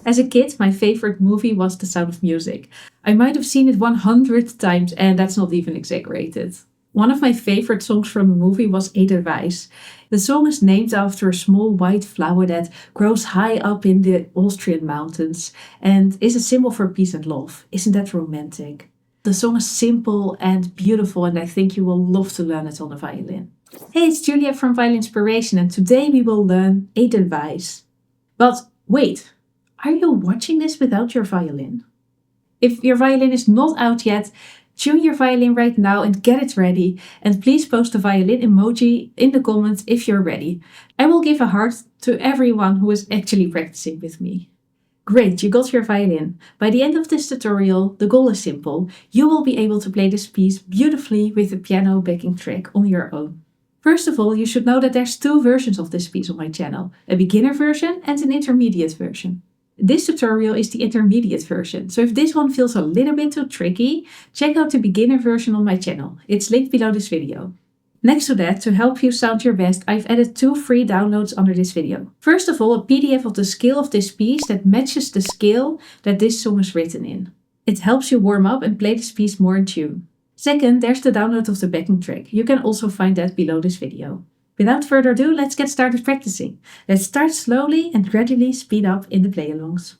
As a kid, my favorite movie was The Sound of Music. I might have seen it 100 times, and that's not even exaggerated. One of my favorite songs from the movie was Edelweiss. The song is named after a small white flower that grows high up in the Austrian mountains and is a symbol for peace and love. Isn't that romantic? The song is simple and beautiful, and I think you will love to learn it on the violin. Hey, it's Julia from Violin Inspiration, and today we will learn Edelweiss. But wait, are you watching this without your violin? If your violin is not out yet, tune your violin right now and get it ready. And please post a violin emoji in the comments if you're ready. I will give a heart to everyone who is actually practicing with me. Great, you got your violin. By the end of this tutorial, the goal is simple. You will be able to play this piece beautifully with the piano backing track on your own. First of all, you should know that there's two versions of this piece on my channel, a beginner version and an intermediate version. This tutorial is the intermediate version, so if this one feels a little bit too tricky, check out the beginner version on my channel. It's linked below this video. Next to that, to help you sound your best, I've added 2 free downloads under this video. First of all, a PDF of the scale of this piece that matches the scale that this song is written in. It helps you warm up and play this piece more in tune. Second, there's the download of the backing track. You can also find that below this video. Without further ado, let's get started practicing. Let's start slowly and gradually speed up in the play-alongs.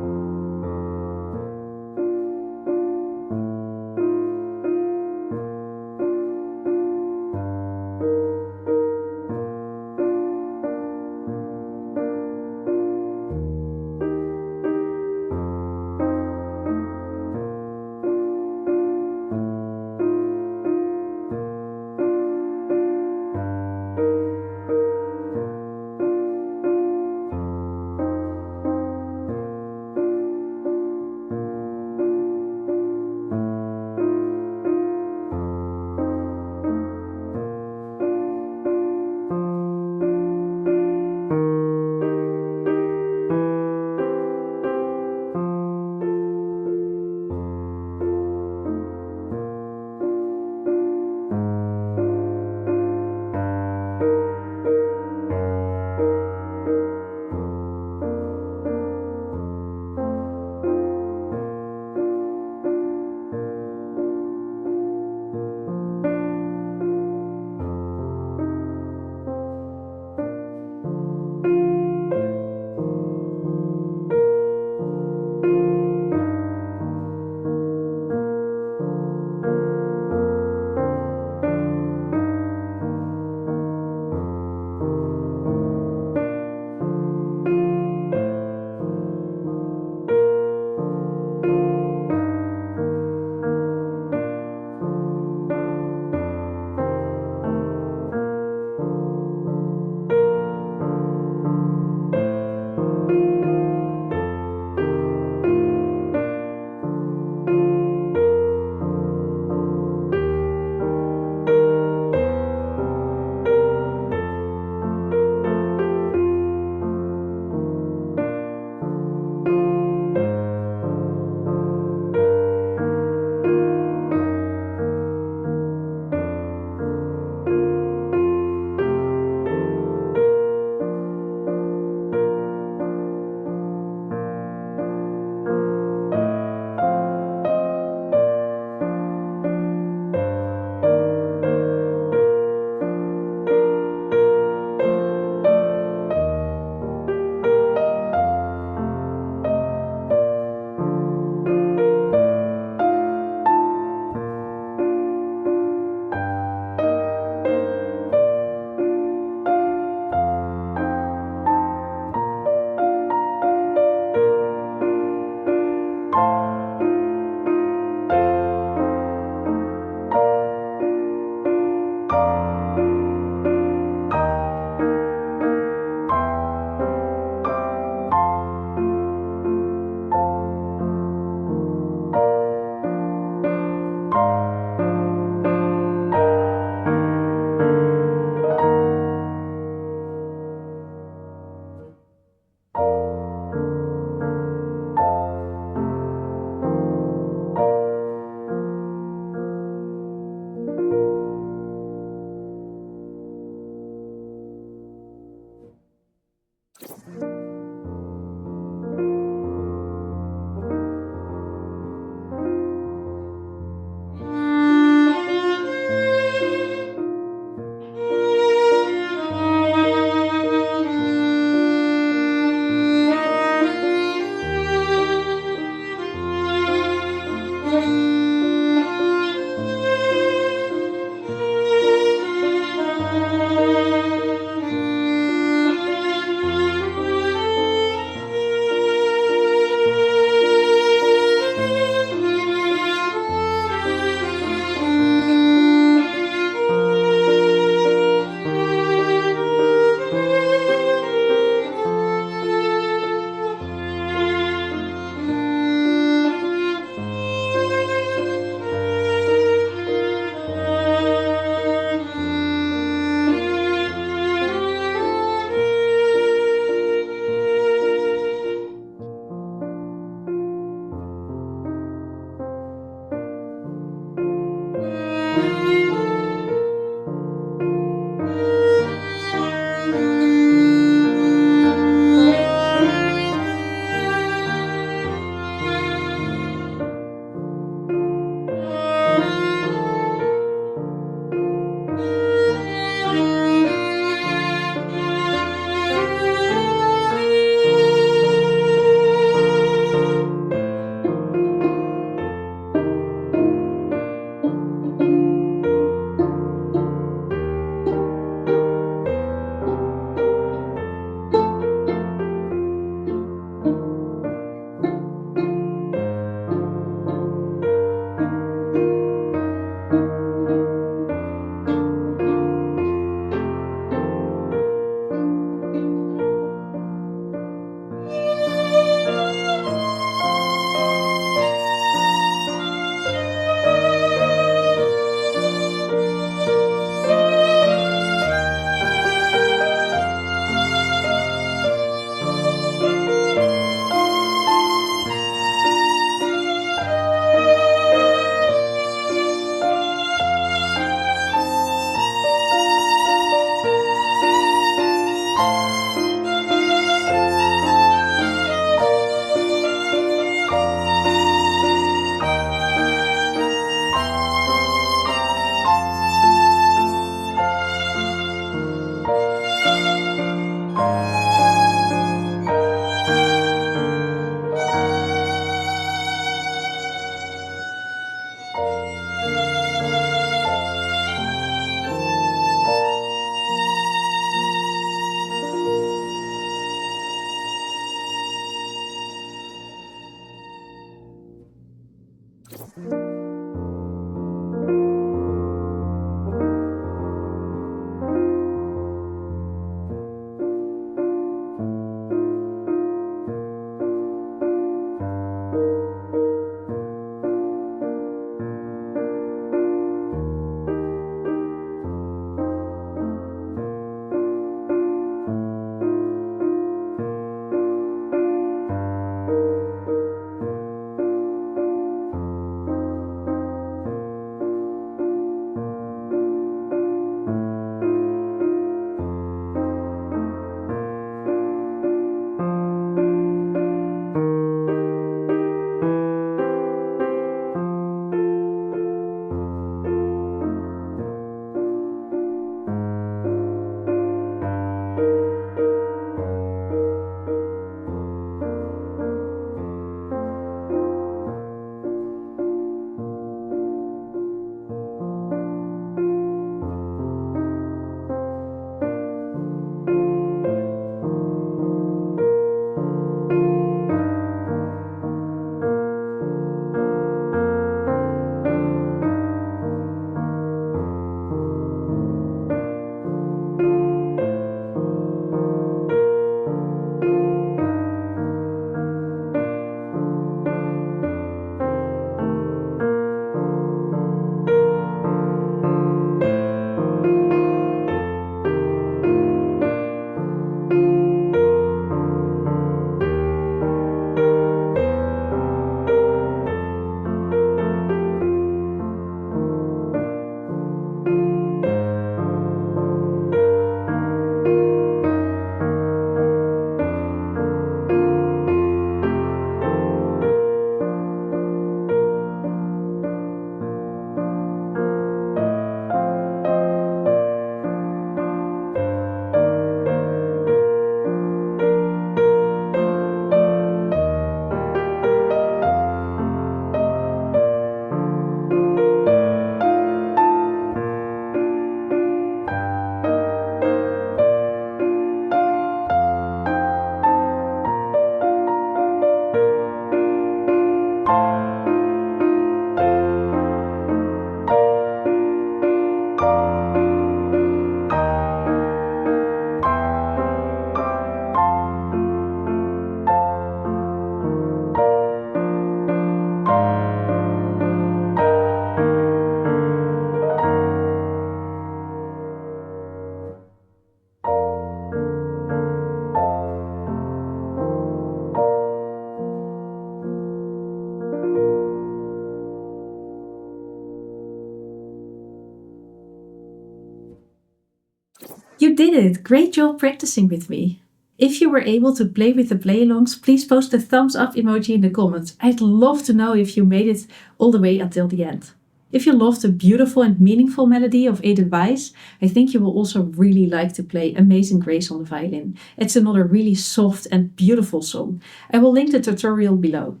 You did it! Great job practicing with me. If you were able to play with the play-alongs, please post a thumbs up emoji in the comments. I'd love to know if you made it all the way until the end. If you love the beautiful and meaningful melody of Edelweiss, I think you will also really like to play Amazing Grace on the violin. It's another really soft and beautiful song. I will link the tutorial below.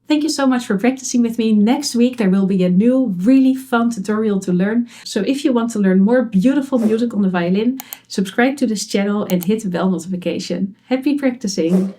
Thank you so much for practicing with me. Next week there will be a new, really fun tutorial to learn. So if you want to learn more beautiful music on the violin, subscribe to this channel and hit the bell notification. Happy practicing!